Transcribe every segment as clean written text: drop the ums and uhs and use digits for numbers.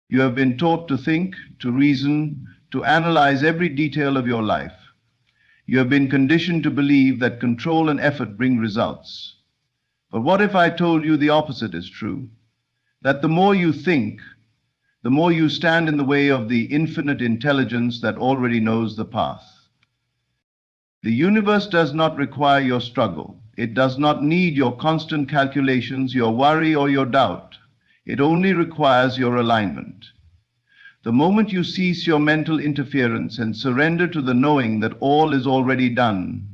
You have been taught to think, to reason, to analyze every detail of your life. You have been conditioned to believe that control and effort bring results. But what if I told you the opposite is true? That the more you think, the more you stand in the way of the infinite intelligence that already knows the path. The universe does not require your struggle. It does not need your constant calculations, your worry, or your doubt. It only requires your alignment. The moment you cease your mental interference and surrender to the knowing that all is already done,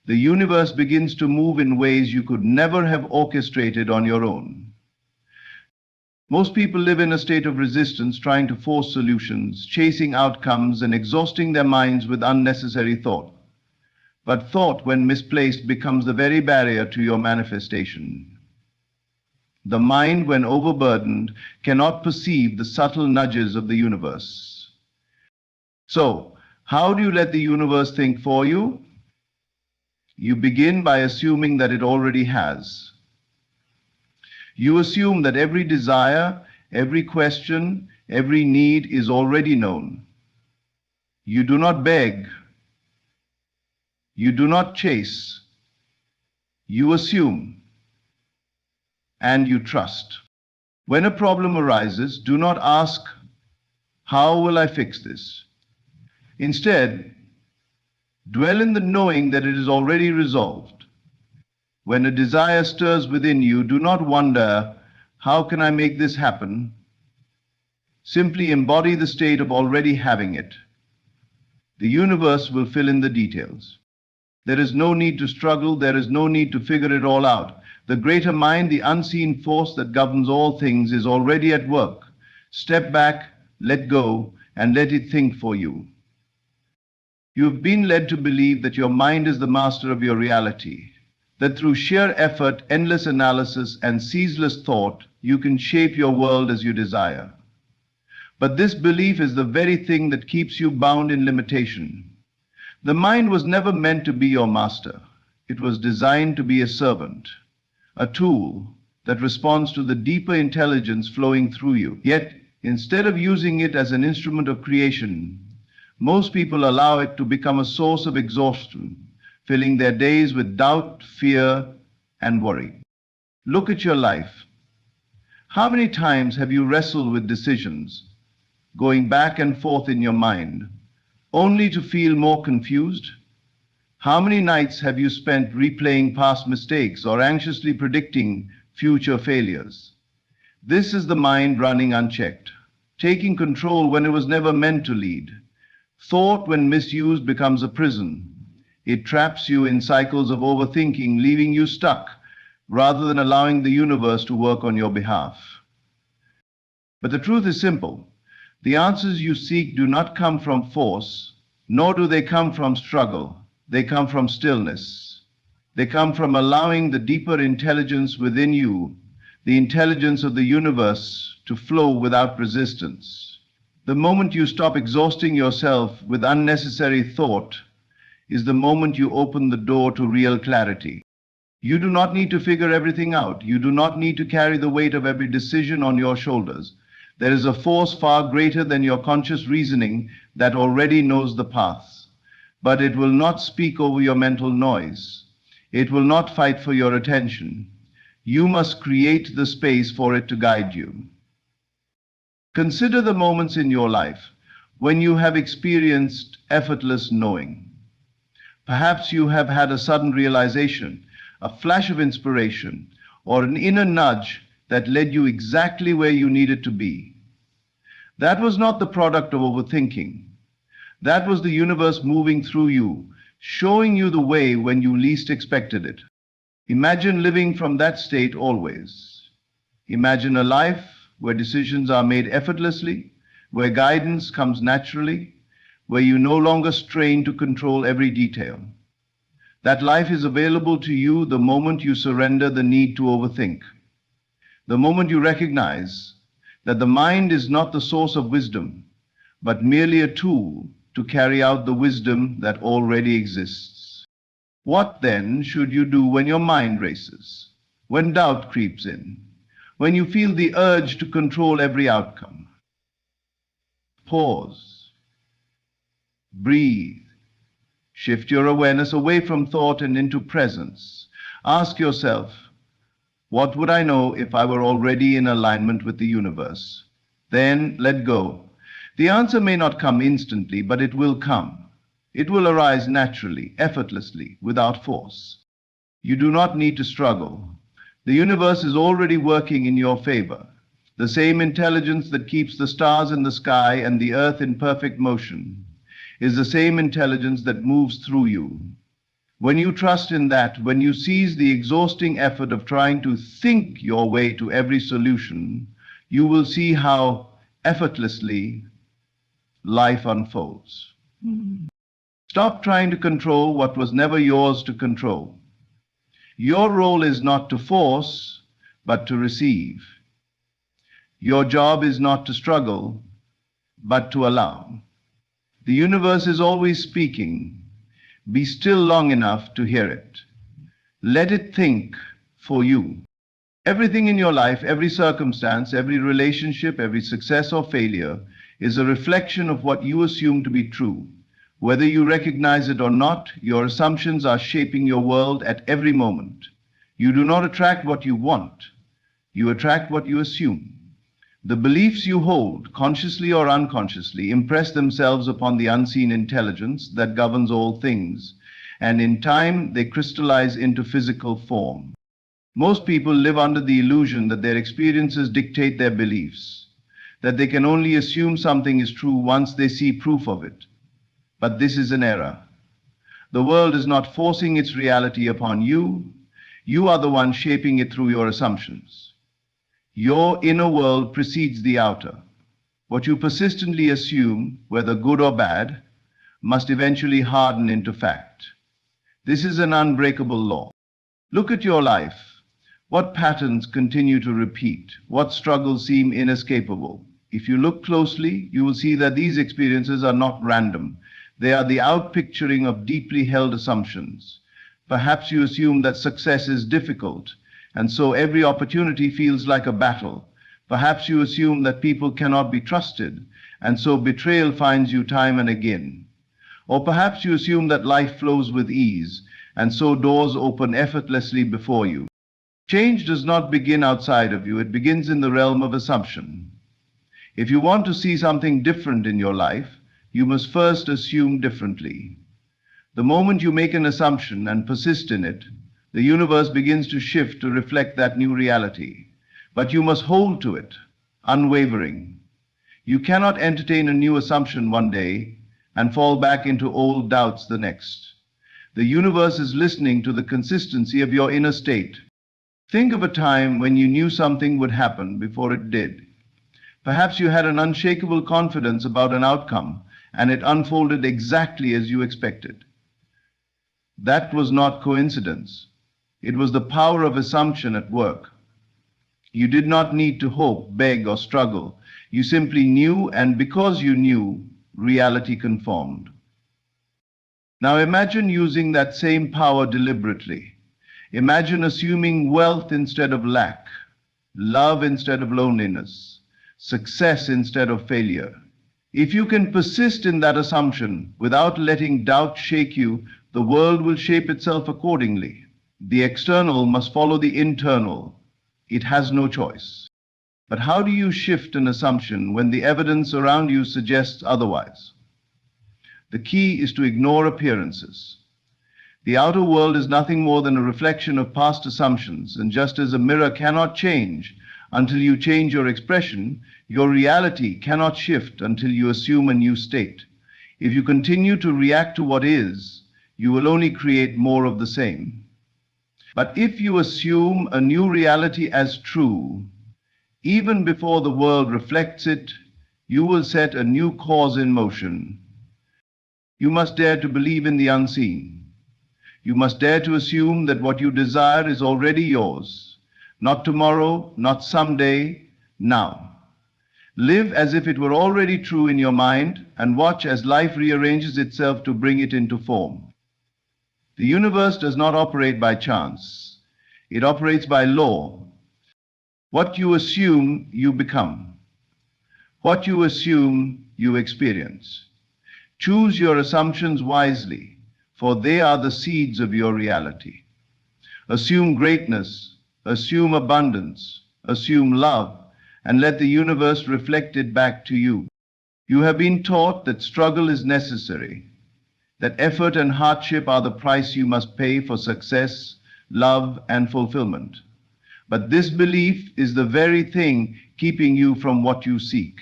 the universe begins to move in ways you could never have orchestrated on your own. Most people live in a state of resistance, trying to force solutions, chasing outcomes, and exhausting their minds with unnecessary thought. But thought, when misplaced, becomes the very barrier to your manifestation. The mind, when overburdened, cannot perceive the subtle nudges of the universe. So, how do you let the universe think for you? You begin by assuming that it already has. You assume that every desire, every question, every need is already known. You do not beg. You do not chase. You assume. And you trust. When a problem arises, do not ask, "How will I fix this?" Instead, dwell in the knowing that it is already resolved. When a desire stirs within you, do not wonder, "How can I make this happen?" Simply embody the state of already having it. The universe will fill in the details. There is no need to struggle. There is no need to figure it all out. The greater mind, the unseen force that governs all things, is already at work. Step back, let go, and let it think for you. You have been led to believe that your mind is the master of your reality, that through sheer effort, endless analysis, and ceaseless thought, you can shape your world as you desire. But this belief is the very thing that keeps you bound in limitation. The mind was never meant to be your master. It was designed to be a servant, a tool that responds to the deeper intelligence flowing through you. Yet, instead of using it as an instrument of creation, most people allow it to become a source of exhaustion, filling their days with doubt, fear, and worry. Look at your life. How many times have you wrestled with decisions, going back and forth in your mind, only to feel more confused? How many nights have you spent replaying past mistakes or anxiously predicting future failures? This is the mind running unchecked, taking control when it was never meant to lead. Thought, when misused, becomes a prison. It traps you in cycles of overthinking, leaving you stuck, rather than allowing the universe to work on your behalf. But the truth is simple. The answers you seek do not come from force, nor do they come from struggle. They come from stillness. They come from allowing the deeper intelligence within you, the intelligence of the universe, to flow without resistance. The moment you stop exhausting yourself with unnecessary thought is the moment you open the door to real clarity. You do not need to figure everything out. You do not need to carry the weight of every decision on your shoulders. There is a force far greater than your conscious reasoning that already knows the path. But it will not speak over your mental noise. It will not fight for your attention. You must create the space for it to guide you. Consider the moments in your life when you have experienced effortless knowing. Perhaps you have had a sudden realization, a flash of inspiration, or an inner nudge that led you exactly where you needed to be. That was not the product of overthinking. That was the universe moving through you, showing you the way when you least expected it. Imagine living from that state always. Imagine a life where decisions are made effortlessly, where guidance comes naturally, where you no longer strain to control every detail. That life is available to you the moment you surrender the need to overthink. The moment you recognize that the mind is not the source of wisdom, but merely a tool to carry out the wisdom that already exists. What then should you do when your mind races, when doubt creeps in, when you feel the urge to control every outcome? Pause. Breathe. Shift your awareness away from thought and into presence. Ask yourself, what would I know if I were already in alignment with the universe? Then let go. The answer may not come instantly, but it will come. It will arise naturally, effortlessly, without force. You do not need to struggle. The universe is already working in your favor. The same intelligence that keeps the stars in the sky and the earth in perfect motion is the same intelligence that moves through you. When you trust in that, when you cease the exhausting effort of trying to think your way to every solution, you will see how effortlessly life unfolds. Stop trying to control what was never yours to control. Your role is not to force, but to receive. Your job is not to struggle, but to allow. The universe is always speaking. Be still long enough to hear it. Let it think for you. Everything in your life, every circumstance, every relationship, every success or failure is a reflection of what you assume to be true. Whether you recognize it or not, your assumptions are shaping your world at every moment. You do not attract what you want. You attract what you assume. The beliefs you hold, consciously or unconsciously, impress themselves upon the unseen intelligence that governs all things, and in time they crystallize into physical form. Most people live under the illusion that their experiences dictate their beliefs, that they can only assume something is true once they see proof of it. But this is an error. The world is not forcing its reality upon you. You are the one shaping it through your assumptions. Your inner world precedes the outer. What you persistently assume, whether good or bad, must eventually harden into fact. This is an unbreakable law. Look at your life. What patterns continue to repeat? What struggles seem inescapable? If you look closely, you will see that these experiences are not random. They are the outpicturing of deeply held assumptions. Perhaps you assume that success is difficult, and so every opportunity feels like a battle. Perhaps you assume that people cannot be trusted, and so betrayal finds you time and again. Or perhaps you assume that life flows with ease, and so doors open effortlessly before you. Change does not begin outside of you, it begins in the realm of assumption. If you want to see something different in your life, you must first assume differently. The moment you make an assumption and persist in it, the universe begins to shift to reflect that new reality. But you must hold to it, unwavering. You cannot entertain a new assumption one day and fall back into old doubts the next. The universe is listening to the consistency of your inner state. Think of a time when you knew something would happen before it did. Perhaps you had an unshakable confidence about an outcome, and it unfolded exactly as you expected. That was not coincidence. It was the power of assumption at work. You did not need to hope, beg, or struggle. You simply knew, and because you knew, reality conformed. Now imagine using that same power deliberately. Imagine assuming wealth instead of lack, love instead of loneliness, success instead of failure. If you can persist in that assumption without letting doubt shake you, the world will shape itself accordingly. The external must follow the internal. It has no choice. But how do you shift an assumption when the evidence around you suggests otherwise? The key is to ignore appearances. The outer world is nothing more than a reflection of past assumptions, and just as a mirror cannot change until you change your expression, your reality cannot shift until you assume a new state. If you continue to react to what is, you will only create more of the same. But if you assume a new reality as true, even before the world reflects it, you will set a new cause in motion. You must dare to believe in the unseen. You must dare to assume that what you desire is already yours. Not tomorrow, not someday, now. Live as if it were already true in your mind, and watch as life rearranges itself to bring it into form. The universe does not operate by chance. It operates by law. What you assume, you become. What you assume, you experience. Choose your assumptions wisely, for they are the seeds of your reality. Assume greatness, assume abundance, assume love, and let the universe reflect it back to you. You have been taught that struggle is necessary, that effort and hardship are the price you must pay for success, love, and fulfillment. But this belief is the very thing keeping you from what you seek.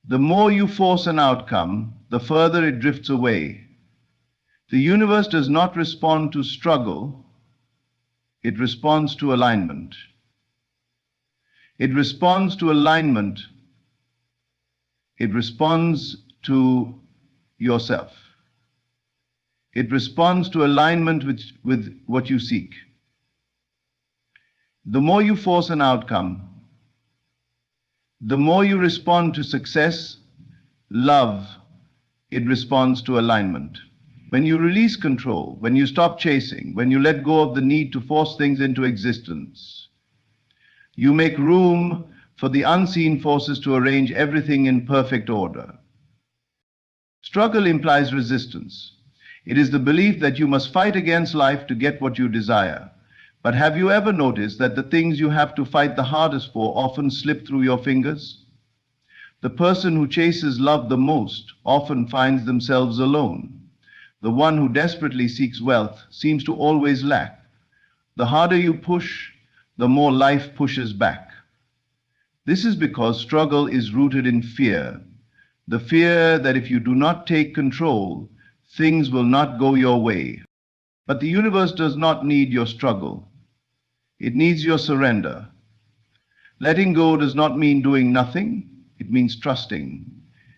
The more you force an outcome, the further it drifts away. The universe does not respond to struggle, it responds to alignment. It responds to alignment. It responds to yourself. It responds to alignment with what you seek. The more you force an outcome, the more you respond to success, love, it responds to alignment. When you release control, when you stop chasing, when you let go of the need to force things into existence, you make room for the unseen forces to arrange everything in perfect order. Struggle implies resistance. It is the belief that you must fight against life to get what you desire. But have you ever noticed that the things you have to fight the hardest for often slip through your fingers? The person who chases love the most often finds themselves alone. The one who desperately seeks wealth seems to always lack. The harder you push, the more life pushes back. This is because struggle is rooted in fear. The fear that if you do not take control, things will not go your way. But the universe does not need your struggle. It needs your surrender. Letting go does not mean doing nothing. It means trusting.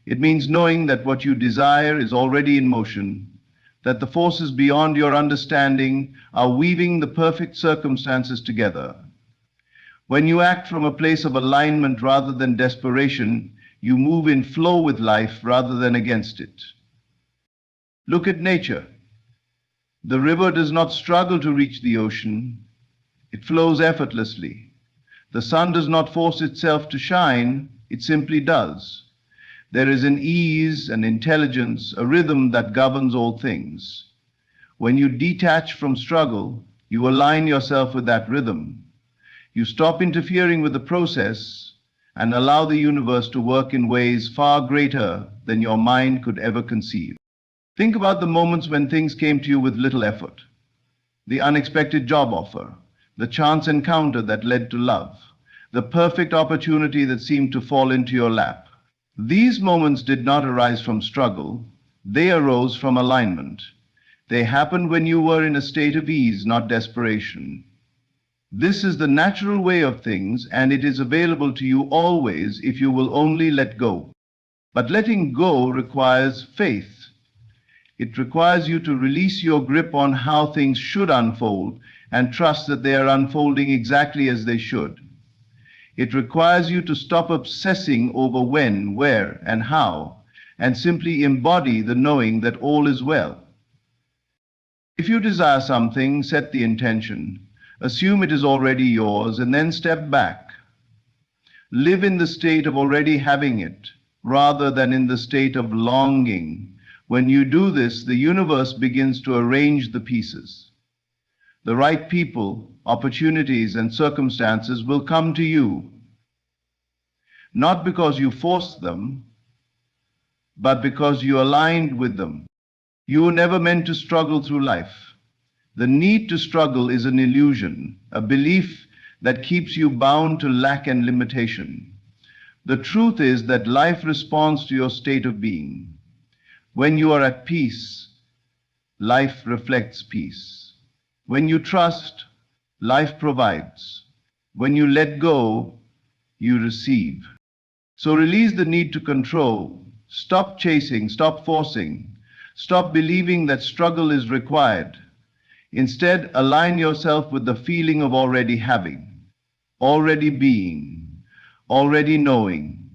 It means knowing that what you desire is already in motion, that the forces beyond your understanding are weaving the perfect circumstances together. When you act from a place of alignment rather than desperation, you move in flow with life rather than against it. Look at nature. The river does not struggle to reach the ocean. It flows effortlessly. The sun does not force itself to shine, it simply does. There is an ease, an intelligence, a rhythm that governs all things. When you detach from struggle, you align yourself with that rhythm. You stop interfering with the process and allow the universe to work in ways far greater than your mind could ever conceive. Think about the moments when things came to you with little effort. The unexpected job offer, the chance encounter that led to love, the perfect opportunity that seemed to fall into your lap. These moments did not arise from struggle, they arose from alignment. They happened when you were in a state of ease, not desperation. This is the natural way of things, and it is available to you always if you will only let go. But letting go requires faith. It requires you to release your grip on how things should unfold and trust that they are unfolding exactly as they should. It requires you to stop obsessing over when, where, and how, and simply embody the knowing that all is well. If you desire something, set the intention. Assume it is already yours, and then step back. Live in the state of already having it, rather than in the state of longing. When you do this, the universe begins to arrange the pieces. The right people, opportunities, and circumstances will come to you, not because you forced them, but because you aligned with them. You were never meant to struggle through life. The need to struggle is an illusion, a belief that keeps you bound to lack and limitation. The truth is that life responds to your state of being. When you are at peace, life reflects peace. When you trust, life provides. When you let go, you receive. So release the need to control. Stop chasing, stop forcing. Stop believing that struggle is required. Instead, align yourself with the feeling of already having, already being, already knowing.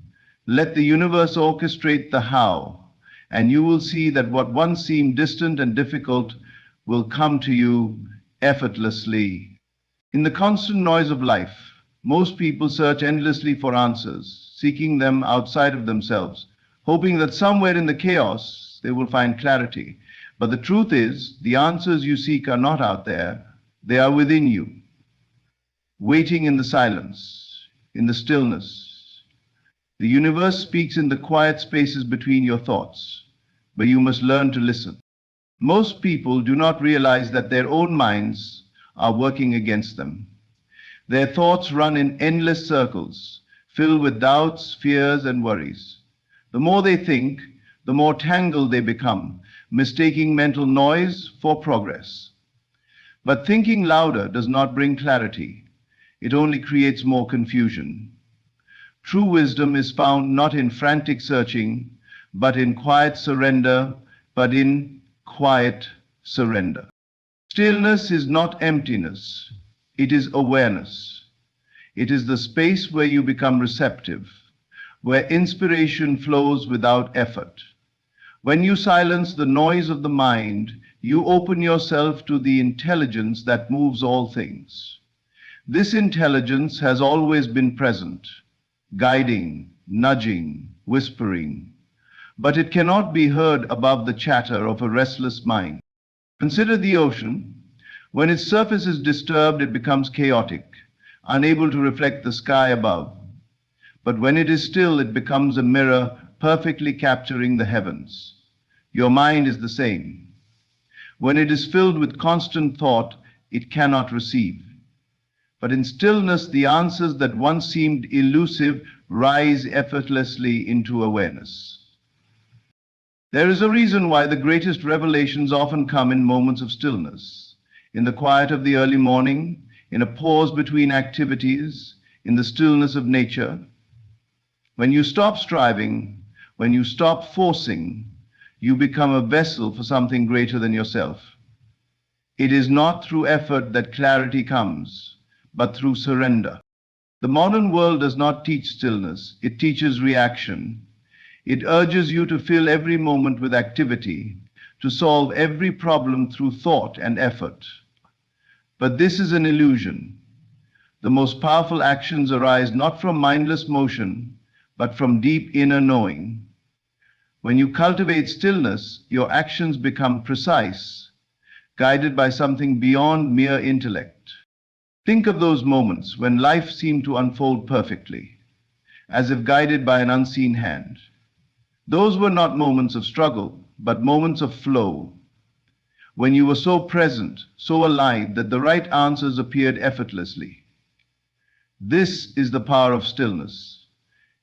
Let the universe orchestrate the how, and you will see that what once seemed distant and difficult will come to you effortlessly. In the constant noise of life, most people search endlessly for answers. seeking them outside of themselves, hoping that somewhere in the chaos they will find clarity. But the truth is, the answers you seek are not out there, they are within you, waiting in the silence, in the stillness. The universe speaks in the quiet spaces between your thoughts, but you must learn to listen. Most people do not realize that their own minds are working against them. Their thoughts run in endless circles, filled with doubts, fears, and worries. The more they think, the more tangled they become, mistaking mental noise for progress. But thinking louder does not bring clarity. It only creates more confusion. True wisdom is found not in frantic searching, but in quiet surrender. Stillness is not emptiness, it is awareness. It is the space where you become receptive, where inspiration flows without effort. When you silence the noise of the mind, you open yourself to the intelligence that moves all things. This intelligence has always been present, guiding, nudging, whispering, but it cannot be heard above the chatter of a restless mind. Consider the ocean. When its surface is disturbed, it becomes chaotic, unable to reflect the sky above. But when it is still, it becomes a mirror perfectly capturing the heavens. Your mind is the same. When it is filled with constant thought, it cannot receive. But in stillness, the answers that once seemed elusive rise effortlessly into awareness. There is a reason why the greatest revelations often come in moments of stillness, in the quiet of the early morning, in a pause between activities, in the stillness of nature. When you stop striving, when you stop forcing, you become a vessel for something greater than yourself. It is not through effort that clarity comes, but through surrender. The modern world does not teach stillness, it teaches reaction. It urges you to fill every moment with activity, to solve every problem through thought and effort. But this is an illusion. The most powerful actions arise not from mindless motion, but from deep inner knowing. When you cultivate stillness, your actions become precise, guided by something beyond mere intellect. Think of those moments when life seemed to unfold perfectly, as if guided by an unseen hand. Those were not moments of struggle, but moments of flow, when you were so present, so alive, that the right answers appeared effortlessly. This is the power of stillness.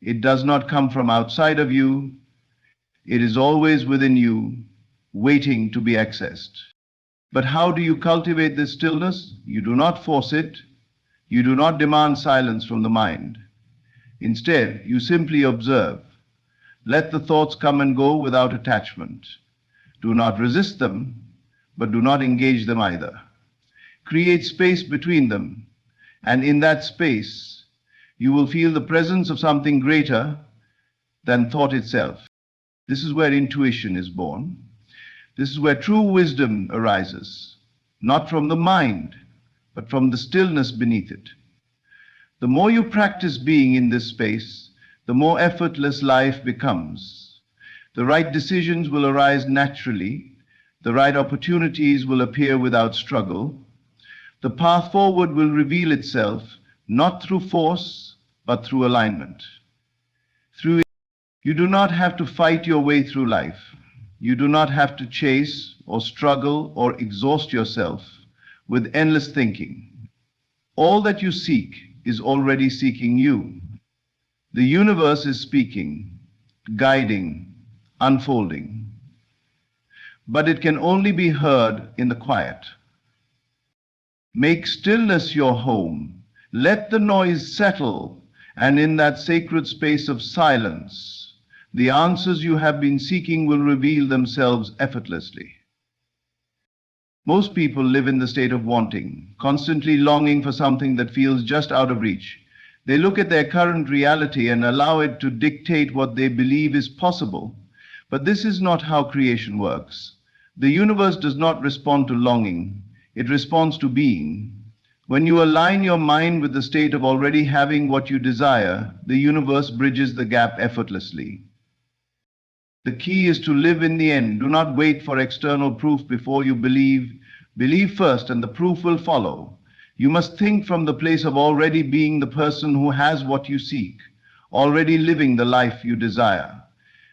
It does not come from outside of you. It is always within you, waiting to be accessed. But how do you cultivate this stillness? You do not force it. You do not demand silence from the mind. Instead, you simply observe. Let the thoughts come and go without attachment. Do not resist them, but do not engage them either. Create space between them, and in that space, you will feel the presence of something greater than thought itself. This is where intuition is born. This is where true wisdom arises, not from the mind, but from the stillness beneath it. The more you practice being in this space, the more effortless life becomes. The right decisions will arise naturally. The right opportunities will appear without struggle. The path forward will reveal itself, not through force, but through alignment. You do not have to fight your way through life. You do not have to chase or struggle or exhaust yourself with endless thinking. All that you seek is already seeking you. The universe is speaking, guiding, unfolding. But it can only be heard in the quiet. Make stillness your home. Let the noise settle, and in that sacred space of silence, the answers you have been seeking will reveal themselves effortlessly. Most people live in the state of wanting, constantly longing for something that feels just out of reach. They look at their current reality and allow it to dictate what they believe is possible. But this is not how creation works. The universe does not respond to longing, it responds to being. When you align your mind with the state of already having what you desire, the universe bridges the gap effortlessly. The key is to live in the end. Do not wait for external proof before you believe. Believe first and the proof will follow. You must think from the place of already being the person who has what you seek, already living the life you desire.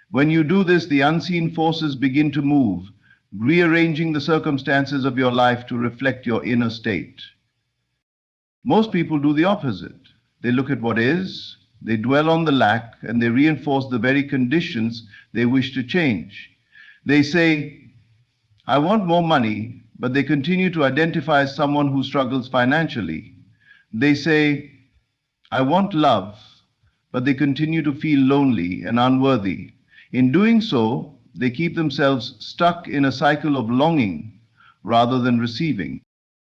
When you do this, the unseen forces begin to move, rearranging the circumstances of your life to reflect your inner state. Most people do the opposite. They look at what is, they dwell on the lack, and they reinforce the very conditions they wish to change. They say, I want more money, but they continue to identify as someone who struggles financially. They say, I want love, but they continue to feel lonely and unworthy. In doing so, they keep themselves stuck in a cycle of longing rather than receiving.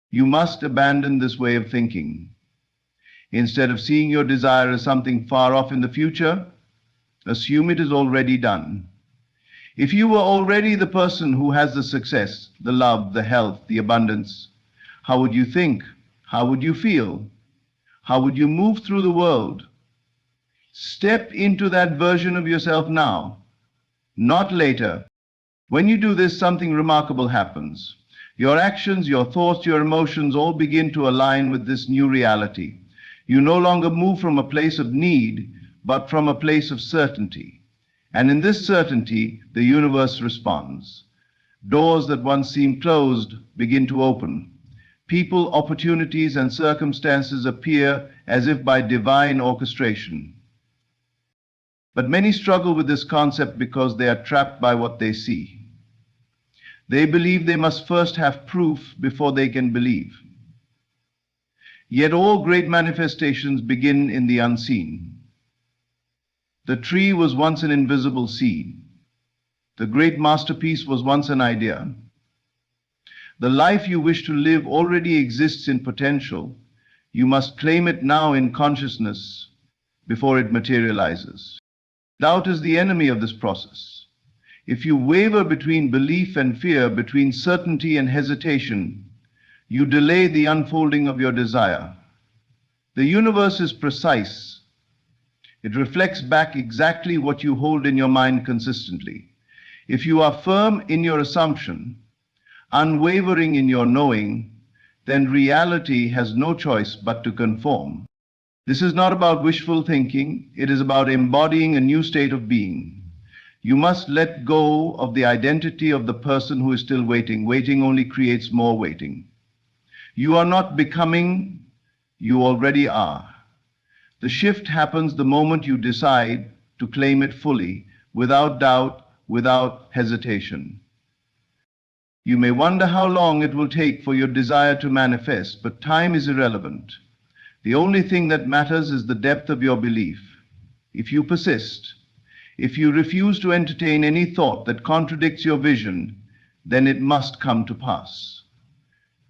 You must abandon this way of thinking. Instead of seeing your desire as something far off in the future, assume it is already done. If you were already the person who has the success, the love, the health, the abundance, how would you think? How would you feel? How would you move through the world? Step into that version of yourself now, not later. When you do this, something remarkable happens. Your actions, your thoughts, your emotions all begin to align with this new reality. You no longer move from a place of need, but from a place of certainty. And in this certainty, the universe responds. Doors that once seemed closed begin to open. People, opportunities, and circumstances appear as if by divine orchestration. But many struggle with this concept because they are trapped by what they see. They believe they must first have proof before they can believe. Yet all great manifestations begin in the unseen. The tree was once an invisible seed. The great masterpiece was once an idea. The life you wish to live already exists in potential. You must claim it now in consciousness before it materializes. Doubt is the enemy of this process. If you waver between belief and fear, between certainty and hesitation, you delay the unfolding of your desire. The universe is precise. It reflects back exactly what you hold in your mind consistently. If you are firm in your assumption, unwavering in your knowing, then reality has no choice but to conform. This is not about wishful thinking. It is about embodying a new state of being. You must let go of the identity of the person who is still waiting. Waiting only creates more waiting. You are not becoming, you already are. The shift happens the moment you decide to claim it fully, without doubt, without hesitation. You may wonder how long it will take for your desire to manifest, but time is irrelevant. The only thing that matters is the depth of your belief. If you persist, if you refuse to entertain any thought that contradicts your vision, then it must come to pass.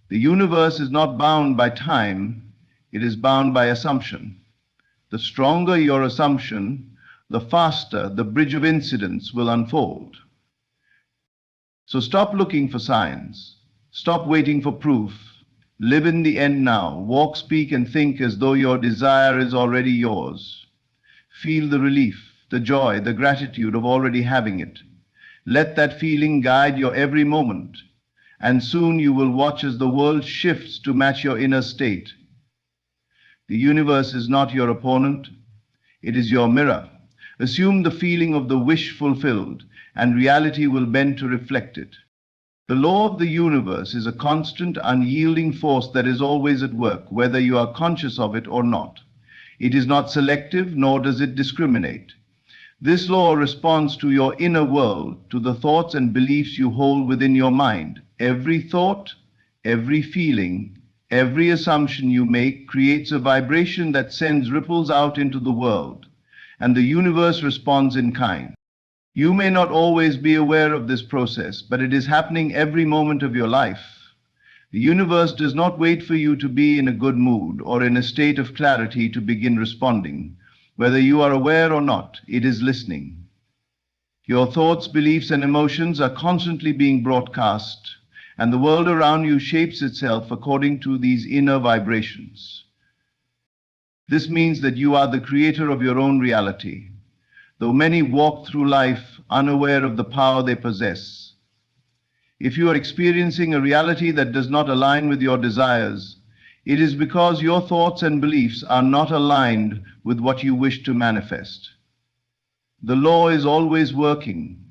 The universe is not bound by time, it is bound by assumption. The stronger your assumption, the faster the bridge of incidents will unfold. So stop looking for signs. Stop waiting for proof. Live in the end now. Walk, speak, and think as though your desire is already yours. Feel the relief, the joy, the gratitude of already having it. Let that feeling guide your every moment, and soon you will watch as the world shifts to match your inner state. The universe is not your opponent, it is your mirror. Assume the feeling of the wish fulfilled, and reality will bend to reflect it. The law of the universe is a constant, unyielding force that is always at work, whether you are conscious of it or not. It is not selective, nor does it discriminate. This law responds to your inner world, to the thoughts and beliefs you hold within your mind. Every thought, every feeling, every assumption you make creates a vibration that sends ripples out into the world, and the universe responds in kind. You may not always be aware of this process, but it is happening every moment of your life. The universe does not wait for you to be in a good mood or in a state of clarity to begin responding. Whether you are aware or not, it is listening. Your thoughts, beliefs, and emotions are constantly being broadcast, and the world around you shapes itself according to these inner vibrations. This means that you are the creator of your own reality. Though many walk through life unaware of the power they possess, if you are experiencing a reality that does not align with your desires, it is because your thoughts and beliefs are not aligned with what you wish to manifest. The law is always working.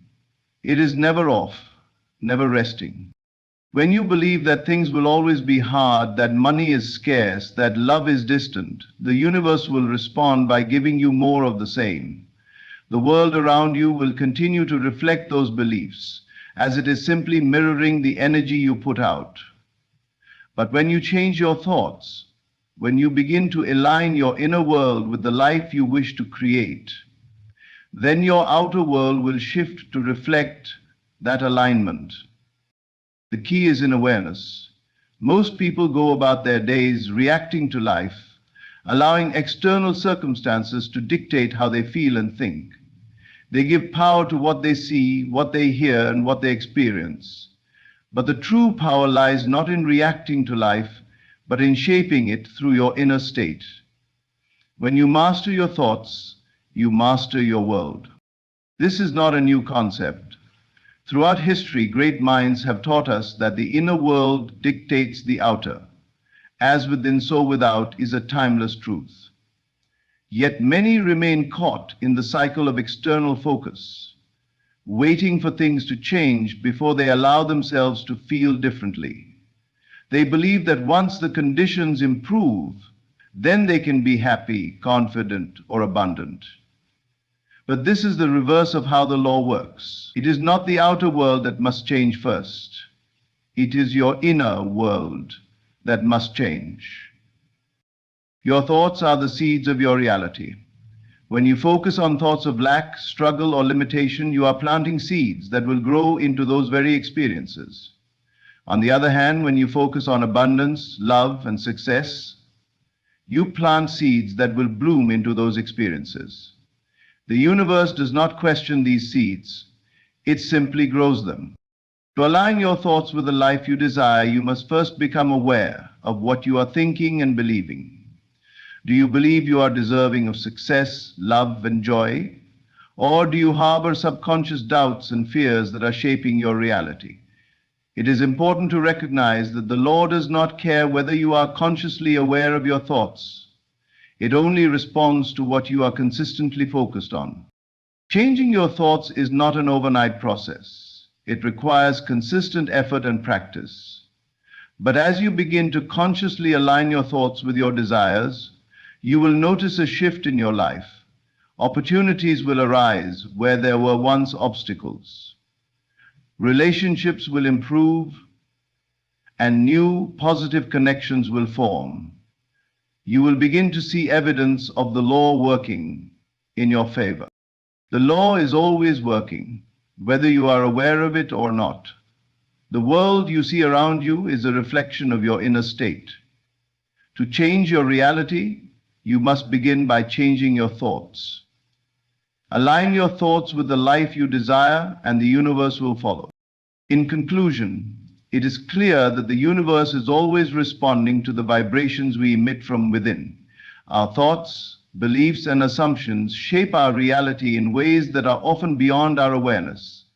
It is never off, never resting. When you believe that things will always be hard, that money is scarce, that love is distant, the universe will respond by giving you more of the same. The world around you will continue to reflect those beliefs, as it is simply mirroring the energy you put out. But when you change your thoughts, when you begin to align your inner world with the life you wish to create, then your outer world will shift to reflect that alignment. The key is in awareness. Most people go about their days reacting to life, allowing external circumstances to dictate how they feel and think. They give power to what they see, what they hear, and what they experience. But the true power lies not in reacting to life, but in shaping it through your inner state. When you master your thoughts, you master your world. This is not a new concept. Throughout history, great minds have taught us that the inner world dictates the outer. As within, so without is a timeless truth. Yet many remain caught in the cycle of external focus, waiting for things to change before they allow themselves to feel differently. They believe that once the conditions improve, then they can be happy, confident, or abundant. But this is the reverse of how the law works. It is not the outer world that must change first. It is your inner world that must change. Your thoughts are the seeds of your reality. When you focus on thoughts of lack, struggle, or limitation, you are planting seeds that will grow into those very experiences. On the other hand, when you focus on abundance, love, and success, you plant seeds that will bloom into those experiences. The universe does not question these seeds. It simply grows them. To align your thoughts with the life you desire, you must first become aware of what you are thinking and believing. Do you believe you are deserving of success, love, and joy? Or do you harbor subconscious doubts and fears that are shaping your reality? It is important to recognize that the law does not care whether you are consciously aware of your thoughts. It only responds to what you are consistently focused on. Changing your thoughts is not an overnight process. It requires consistent effort and practice. But as you begin to consciously align your thoughts with your desires, you will notice a shift in your life. Opportunities will arise where there were once obstacles. Relationships will improve, and new positive connections will form. You will begin to see evidence of the law working in your favor. The law is always working, whether you are aware of it or not. The world you see around you is a reflection of your inner state. To change your reality, you must begin by changing your thoughts. Align your thoughts with the life you desire, and the universe will follow. In conclusion, it is clear that the universe is always responding to the vibrations we emit from within. Our thoughts, beliefs, and assumptions shape our reality in ways that are often beyond our awareness.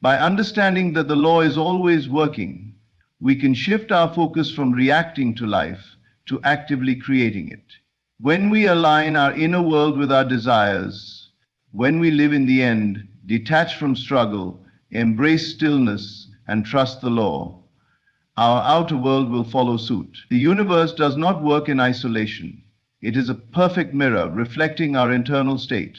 By understanding that the law is always working, we can shift our focus from reacting to life to actively creating it. When we align our inner world with our desires, when we live in the end, detached from struggle, embrace stillness, and trust the law, our outer world will follow suit. The universe does not work in isolation. It is a perfect mirror reflecting our internal state.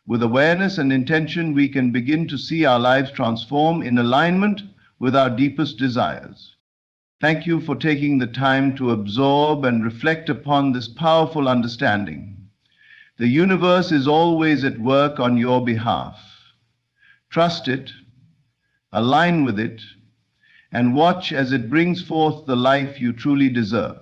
With awareness and intention, we can begin to see our lives transform in alignment with our deepest desires. Thank you for taking the time to absorb and reflect upon this powerful understanding. The universe is always at work on your behalf. Trust it, align with it, and watch as it brings forth the life you truly deserve.